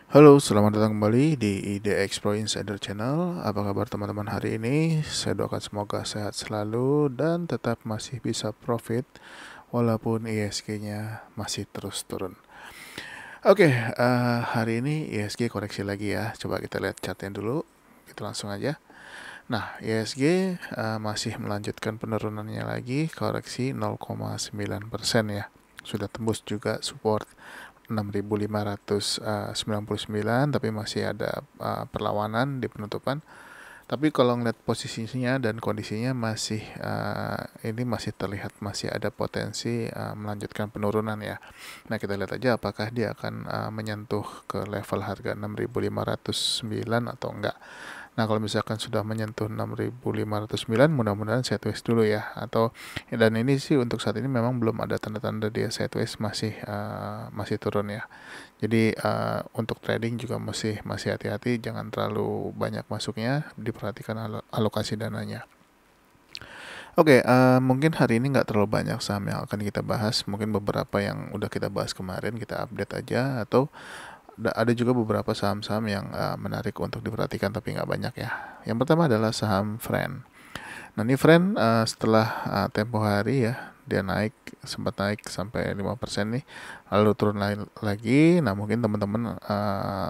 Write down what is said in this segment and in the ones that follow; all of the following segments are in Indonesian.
Halo, selamat datang kembali di IDX Pro Insider Channel. Apa kabar teman-teman hari ini? Saya doakan semoga sehat selalu dan tetap masih bisa profit walaupun ISG-nya masih terus turun. Oke, hari ini ISG koreksi lagi ya. Coba kita lihat chartnya dulu. Kita langsung aja. Nah, ISG masih melanjutkan penurunannya lagi, koreksi 0,9% ya. Sudah tembus juga support 6.599, tapi masih ada perlawanan di penutupan. Tapi kalau ngeliat posisinya dan kondisinya masih ini masih terlihat masih ada potensi melanjutkan penurunan ya. Nah, kita lihat aja apakah dia akan menyentuh ke level harga 6.509 atau enggak. Nah, kalau misalkan sudah menyentuh 6.509, mudah-mudahan sideways dulu ya. Atau dan ini sih untuk saat ini memang belum ada tanda-tanda dia sideways, masih turun ya. Jadi untuk trading juga masih hati-hati, jangan terlalu banyak masuknya, diperhatikan alokasi dananya. Oke, mungkin hari ini nggak terlalu banyak saham yang akan kita bahas. Mungkin beberapa yang udah kita bahas kemarin kita update aja, atau ada juga beberapa saham-saham yang menarik untuk diperhatikan tapi nggak banyak ya. Yang pertama adalah saham Friend. Nah, ini Friend setelah tempo hari ya, dia sempat naik sampai 5% nih, lalu turun lagi. Nah, mungkin teman-teman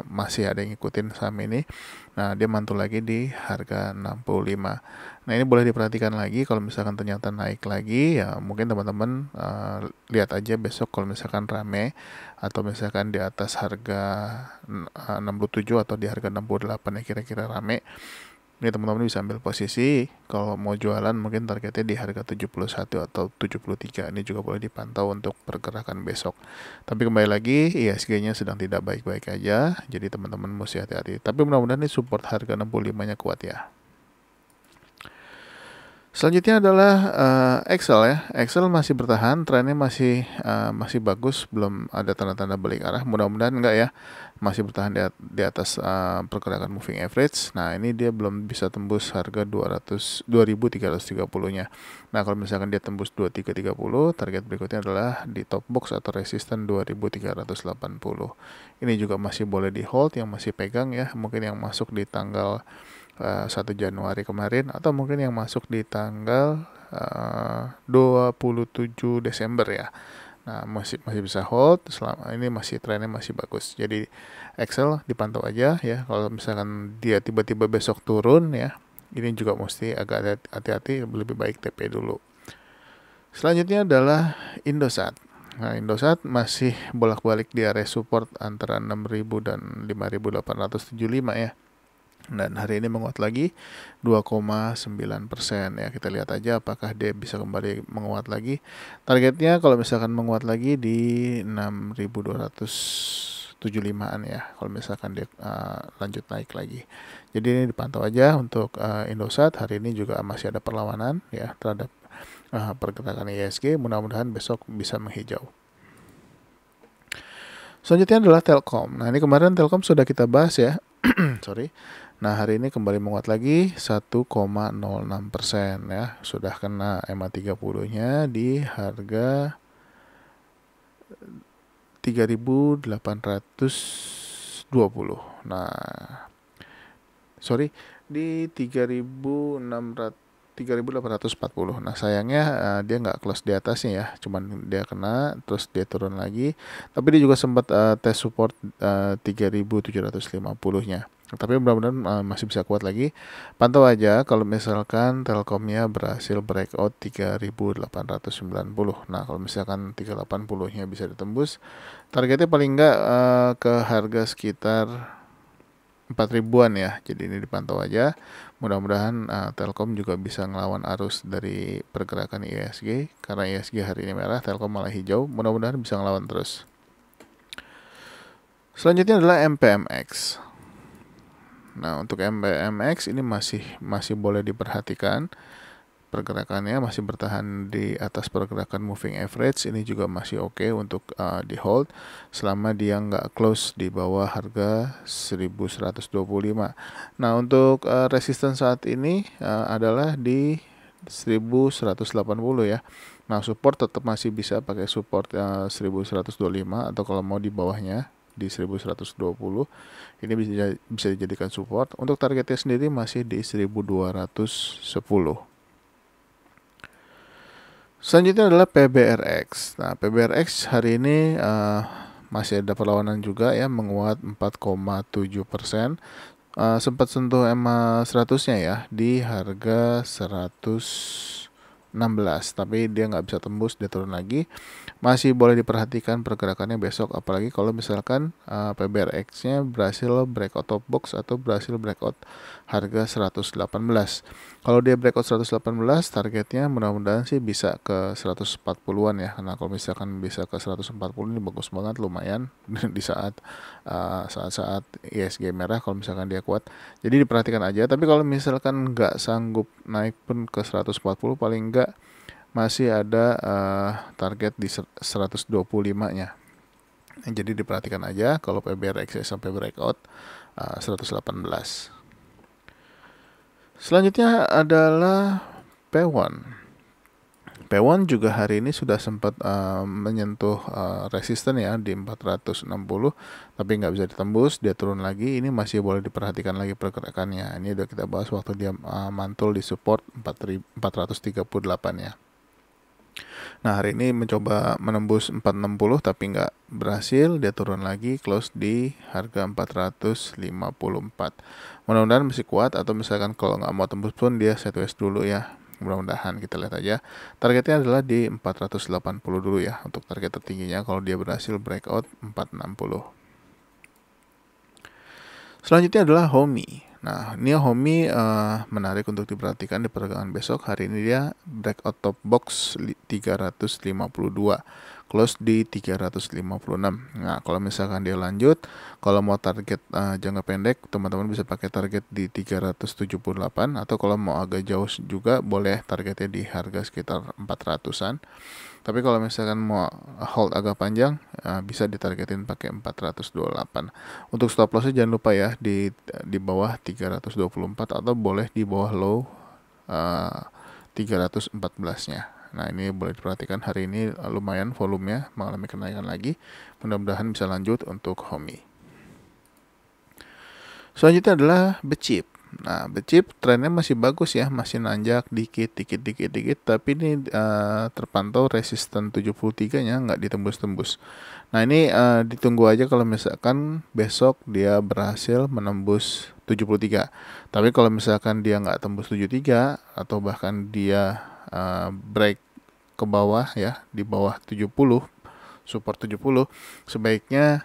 masih ada yang ngikutin saham ini. Nah, dia mantul lagi di harga 65. Nah, ini boleh diperhatikan lagi, kalau misalkan ternyata naik lagi ya mungkin teman-teman lihat aja besok kalau misalkan rame, atau misalkan di atas harga 67 atau di harga 68 ya kira-kira rame. Ini teman-teman bisa ambil posisi, kalau mau jualan mungkin targetnya di harga 71 atau 73. Ini juga boleh dipantau untuk pergerakan besok. Tapi kembali lagi, ISG-nya sedang tidak baik-baik aja, jadi teman-teman mesti hati-hati. Tapi mudah-mudahan ini support harga 65-nya kuat ya. Selanjutnya adalah Excel ya. Excel masih bertahan, trennya masih bagus, belum ada tanda-tanda balik arah. Mudah-mudahan enggak ya, masih bertahan di atas pergerakan moving average. Nah, ini dia belum bisa tembus harga 2330-nya. Nah, kalau misalkan dia tembus 2330, target berikutnya adalah di top box atau resisten 2380. Ini juga masih boleh di hold, yang masih pegang ya, mungkin yang masuk di tanggal 1 Januari kemarin, atau mungkin yang masuk di tanggal 27 Desember ya. Nah, masih bisa hold, selama ini trennya masih bagus. Jadi Excel dipantau aja ya. Kalau misalkan dia tiba-tiba besok turun ya, ini juga mesti agak hati-hati, lebih baik TP dulu. Selanjutnya adalah Indosat. Nah, Indosat masih bolak-balik di area support antara 6.000 dan 5.875 ya. Dan hari ini menguat lagi 2,9% ya. Kita lihat aja apakah dia bisa kembali menguat lagi. Targetnya kalau misalkan menguat lagi di 6.275-an ya, kalau misalkan dia lanjut naik lagi. Jadi ini dipantau aja untuk Indosat. Hari ini juga masih ada perlawanan ya terhadap pergerakan ISG. Mudah-mudahan besok bisa menghijau. Selanjutnya adalah Telkom. Nah, ini kemarin Telkom sudah kita bahas ya. Sorry. Nah, hari ini kembali menguat lagi 1,06% ya. Sudah kena EMA 30-nya di harga 3.820. Nah, sorry, di 3.840. Nah, sayangnya dia nggak close di atasnya ya, cuman dia kena terus dia turun lagi. Tapi dia juga sempat tes support 3.750-nya. Tapi mudah-mudahan masih bisa kuat lagi. Pantau aja kalau misalkan Telkomnya berhasil breakout 3.890. Nah, kalau misalkan 380-nya bisa ditembus, targetnya paling nggak ke harga sekitar 4.000-an ya. Jadi ini dipantau aja. Mudah-mudahan Telkom juga bisa ngelawan arus dari pergerakan ISG. Karena ISG hari ini merah, Telkom malah hijau. Mudah-mudahan bisa ngelawan terus. Selanjutnya adalah MPMX. Nah, untuk MPMX ini masih boleh diperhatikan. Pergerakannya masih bertahan di atas pergerakan moving average. Ini juga masih oke untuk di hold selama dia nggak close di bawah harga 1125. Nah, untuk resisten saat ini adalah di 1180 ya. Nah, support tetap masih bisa pakai support 1125, atau kalau mau di bawahnya di 1120. Ini bisa dijadikan support. Untuk targetnya sendiri masih di 1210. Selanjutnya adalah PBRX. Nah, PBRX hari ini masih ada perlawanan juga ya, menguat 4,7%. Sempat sentuh EMA 100-nya ya di harga 116, tapi dia nggak bisa tembus, dia turun lagi. Masih boleh diperhatikan pergerakannya besok, apalagi kalau misalkan PBRX-nya berhasil breakout top box atau berhasil breakout harga 118. Kalau dia breakout 118, targetnya mudah-mudahan sih bisa ke 140-an ya. Karena kalau misalkan bisa ke 140 ini bagus banget, lumayan di saat saat-saat ISG merah kalau misalkan dia kuat. Jadi diperhatikan aja, tapi kalau misalkan nggak sanggup naik pun ke 140, paling nggak masih ada target di 125-nya. Jadi diperhatikan aja kalau PBRX sampai breakout 118. Selanjutnya adalah P1. P1 juga hari ini sudah sempat menyentuh resisten ya di 460, tapi nggak bisa ditembus, dia turun lagi. Ini masih boleh diperhatikan lagi pergerakannya. Ini udah kita bahas waktu dia mantul di support 438 ya. Nah, hari ini mencoba menembus 460 tapi nggak berhasil, dia turun lagi, close di harga 454. Mudah-mudahan masih kuat, atau misalkan kalau nggak mau tembus pun dia sideways dulu ya. Mudah-mudahan kita lihat aja. Targetnya adalah di 480 dulu ya untuk target tertingginya kalau dia berhasil breakout 460. Selanjutnya adalah Homi. Nah, ini Homi menarik untuk diperhatikan di perdagangan besok. Hari ini dia breakout top box 352, close di 356. Nah, kalau misalkan dia lanjut, kalau mau target jangka pendek, teman-teman bisa pakai target di 378, atau kalau mau agak jauh juga boleh targetnya di harga sekitar 400-an. Tapi kalau misalkan mau hold agak panjang, bisa ditargetin pakai 428. Untuk stop lossnya jangan lupa ya di bawah 324, atau boleh di bawah low 314-nya. Nah, ini boleh diperhatikan hari ini lumayan volumenya mengalami kenaikan lagi. Mudah-mudahan bisa lanjut untuk Homi. Selanjutnya adalah Becip. Nah, Becip trennya masih bagus ya, masih nanjak dikit, tapi ini terpantau resisten 73-nya nggak ditembus-tembus. Nah, ini ditunggu aja kalau misalkan besok dia berhasil menembus 73. Tapi kalau misalkan dia nggak tembus 73, atau bahkan dia break ke bawah ya, di bawah 70, support 70, sebaiknya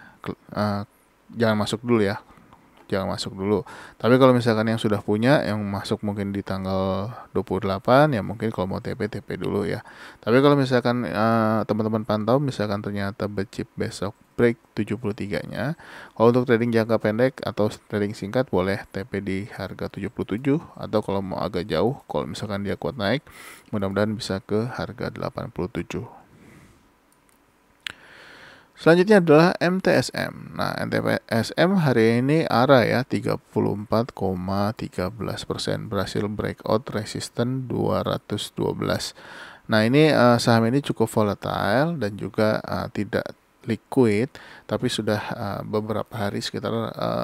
jangan masuk dulu ya. Jangan masuk dulu. Tapi kalau misalkan yang sudah punya, yang masuk mungkin di tanggal 28, ya mungkin kalau mau TP dulu ya. Tapi kalau misalkan teman-teman pantau, misalkan ternyata Becip besok break 73-nya, kalau untuk trading jangka pendek atau trading singkat boleh TP di harga 77, atau kalau mau agak jauh, kalau misalkan dia kuat naik, mudah-mudahan bisa ke harga 87. Selanjutnya adalah MTSM. Nah, MTSM hari ini ARA ya 34,13%, berhasil breakout resisten 212. Nah, ini saham ini cukup volatile dan juga tidak liquid, tapi sudah beberapa hari, sekitar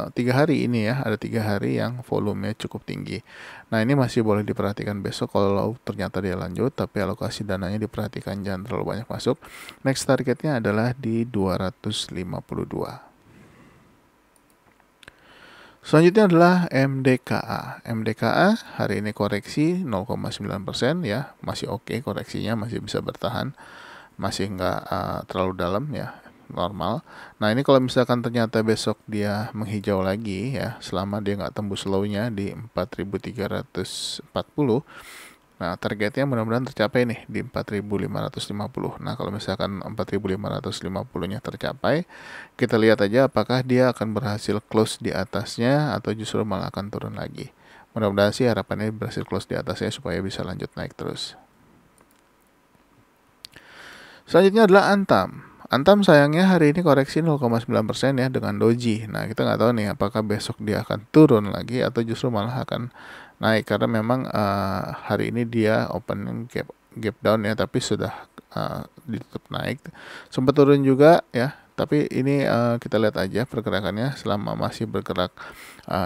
3 hari ini ya, ada 3 hari yang volumenya cukup tinggi. Nah, ini masih boleh diperhatikan besok kalau ternyata dia lanjut, tapi alokasi dananya diperhatikan jangan terlalu banyak masuk. Next targetnya adalah di 252. Selanjutnya adalah MDKA. MDKA hari ini koreksi 0,9% ya, masih oke koreksinya, masih bisa bertahan, masih nggak terlalu dalam ya, normal. Nah, ini kalau misalkan ternyata besok dia menghijau lagi ya, selama dia nggak tembus low-nya di 4.340, nah targetnya mudah-mudahan tercapai nih di 4.550. Nah, kalau misalkan 4.550-nya tercapai, kita lihat aja apakah dia akan berhasil close di atasnya atau justru malah akan turun lagi. Mudah-mudahan sih harapannya berhasil close di atasnya supaya bisa lanjut naik terus. Selanjutnya adalah Antam. Antam sayangnya hari ini koreksi 0,9% ya dengan doji. Nah, kita nggak tahu nih apakah besok dia akan turun lagi atau justru malah akan naik, karena memang hari ini dia open gap down ya, tapi sudah ditutup naik. Sempat turun juga ya, Tapi ini kita lihat aja pergerakannya, selama masih bergerak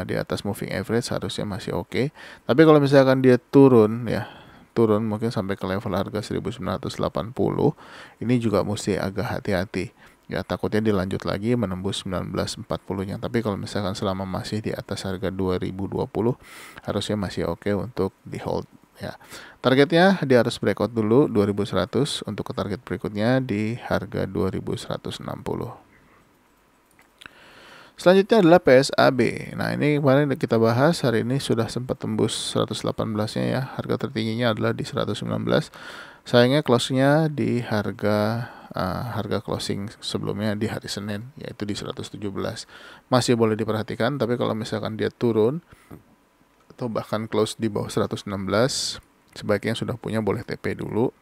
di atas moving average harusnya masih oke. Tapi kalau misalkan dia turun ya, turun mungkin sampai ke level harga 1980, ini juga mesti agak hati-hati. Ya, takutnya dilanjut lagi menembus 1940-nya. Tapi kalau misalkan selama masih di atas harga 2020, harusnya masih oke untuk di hold ya. Targetnya dia harus breakout dulu 2100, untuk ke target berikutnya di harga 2160. Selanjutnya adalah PSAB. Nah, ini kemarin kita bahas, hari ini sudah sempat tembus 118-nya ya. Harga tertingginya adalah di 119. Sayangnya close-nya di harga closing sebelumnya di hari Senin, yaitu di 117. Masih boleh diperhatikan, tapi kalau misalkan dia turun atau bahkan close di bawah 116, sebaiknya sudah punya boleh TP dulu.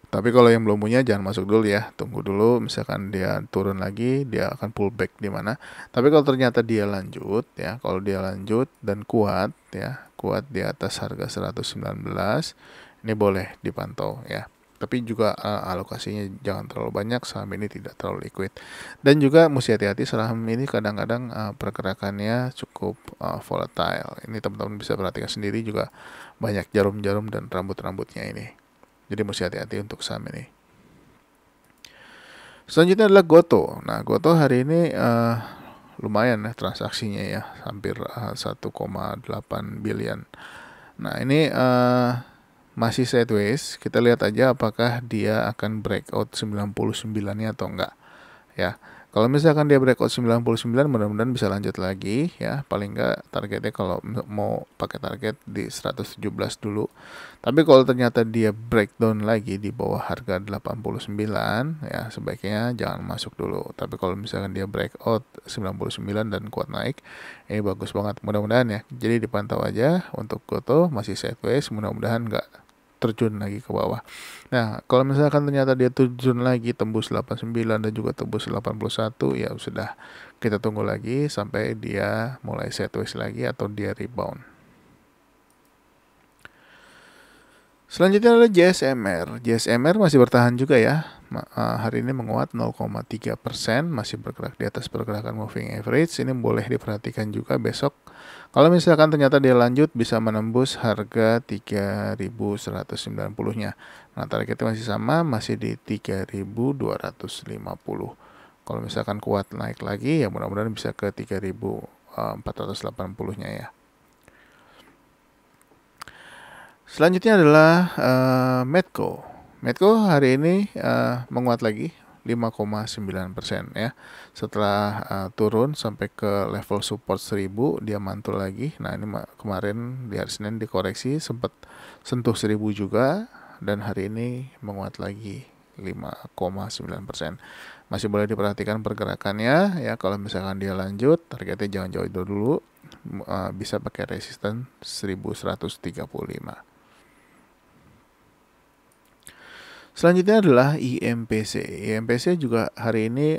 Tapi kalau yang belum punya jangan masuk dulu ya, tunggu dulu, misalkan dia turun lagi, dia akan pullback di mana. Tapi kalau ternyata dia lanjut ya, kalau dia lanjut dan kuat ya, kuat di atas harga 119, ini boleh dipantau ya. Tapi juga alokasinya jangan terlalu banyak, saham ini tidak terlalu liquid. Dan juga mesti hati-hati, saham ini kadang-kadang pergerakannya cukup volatile. Ini teman-teman bisa perhatikan sendiri, juga banyak jarum-jarum dan rambut-rambutnya ini. Jadi mesti hati-hati untuk saham ini. Selanjutnya adalah Goto. Nah, Goto hari ini lumayan ya transaksinya ya, hampir 1,8 billion. Nah, ini masih sideways. Kita lihat aja apakah dia akan breakout 99-nya atau enggak ya. Kalau misalkan dia breakout 99, mudah-mudahan bisa lanjut lagi ya. Paling enggak targetnya kalau mau pakai target di 117 dulu. Tapi kalau ternyata dia breakdown lagi di bawah harga 89 ya, sebaiknya jangan masuk dulu. Tapi kalau misalkan dia breakout 99 dan kuat naik, ini bagus banget, mudah-mudahan ya. Jadi dipantau aja untuk Goto, masih sideways, mudah-mudahan enggak terjun lagi ke bawah. Nah, kalau misalkan ternyata dia terjun lagi tembus 89 dan juga tembus 81, ya sudah, kita tunggu lagi sampai dia mulai sideways lagi atau dia rebound. Selanjutnya adalah JSMR. JSMR masih bertahan juga ya. Hari ini menguat 0,3%, masih bergerak di atas pergerakan moving average. Ini boleh diperhatikan juga besok. Kalau misalkan ternyata dia lanjut bisa menembus harga 3.190-nya. Nah, targetnya masih sama, masih di 3.250. Kalau misalkan kuat naik lagi, ya mudah-mudahan bisa ke 3.480-nya ya. Selanjutnya adalah Medco. Medco hari ini menguat lagi 5,9% ya. Setelah turun sampai ke level support 1000, dia mantul lagi. Nah, ini kemarin di hari Senin dikoreksi, sempat sentuh 1000 juga, dan hari ini menguat lagi 5,9%. Masih boleh diperhatikan pergerakannya ya. Kalau misalkan dia lanjut, targetnya jangan jauh dulu, bisa pakai resisten 1135. Selanjutnya adalah IMPC. IMPC juga hari ini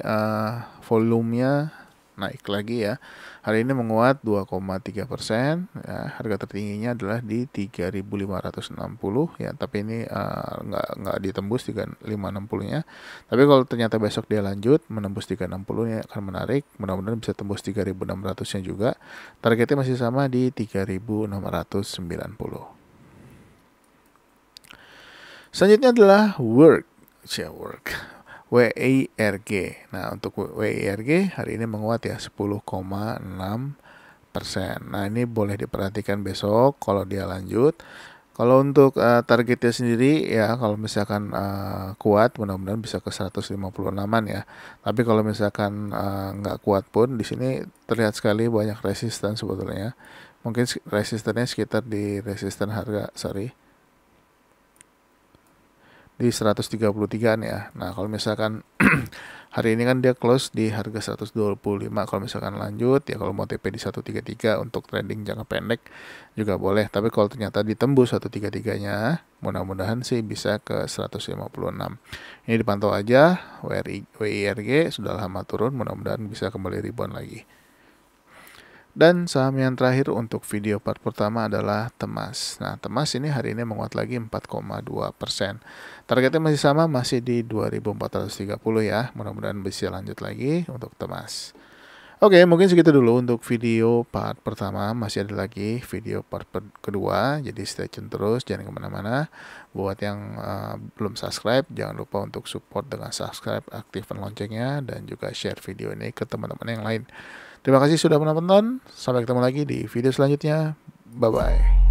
volumenya naik lagi ya. Hari ini menguat 2,3%. Ya, harga tertingginya adalah di 3.560 ya. Tapi ini nggak ditembus 3.560-nya. Tapi kalau ternyata besok dia lanjut menembus 360-nya akan menarik. Mudah-mudahan bisa tembus 3.600-nya juga. Targetnya masih sama di 3.690. Selanjutnya adalah WIRG. Nah, untuk WIRG hari ini menguat ya 10,6%. Nah, ini boleh diperhatikan besok kalau dia lanjut. Kalau untuk targetnya sendiri ya, kalau misalkan kuat, mudah-mudahan bisa ke 156-an ya. Tapi kalau misalkan nggak kuat pun, di sini terlihat sekali banyak resisten sebetulnya. Mungkin resistennya sekitar di resisten harga, di 133-an ya. Nah, kalau misalkan hari ini kan dia close di harga 125, kalau misalkan lanjut ya, kalau mau TP di 133 untuk trading jangka pendek juga boleh. Tapi kalau ternyata ditembus 133-nya, mudah-mudahan sih bisa ke 156. Ini dipantau aja. WIRG sudah lama turun, mudah-mudahan bisa kembali rebound lagi. Dan saham yang terakhir untuk video part pertama adalah Temas. Nah, Temas ini hari ini menguat lagi 4,2%. Targetnya masih sama, masih di 2430 ya. Mudah-mudahan bisa lanjut lagi untuk Temas. Oke, mungkin segitu dulu untuk video part pertama. Masih ada lagi video part kedua, jadi stay tune terus, jangan kemana-mana. Buat yang belum subscribe, jangan lupa untuk support dengan subscribe, aktifkan loncengnya, dan juga share video ini ke teman-teman yang lain. Terima kasih sudah menonton. Sampai ketemu lagi di video selanjutnya. Bye-bye.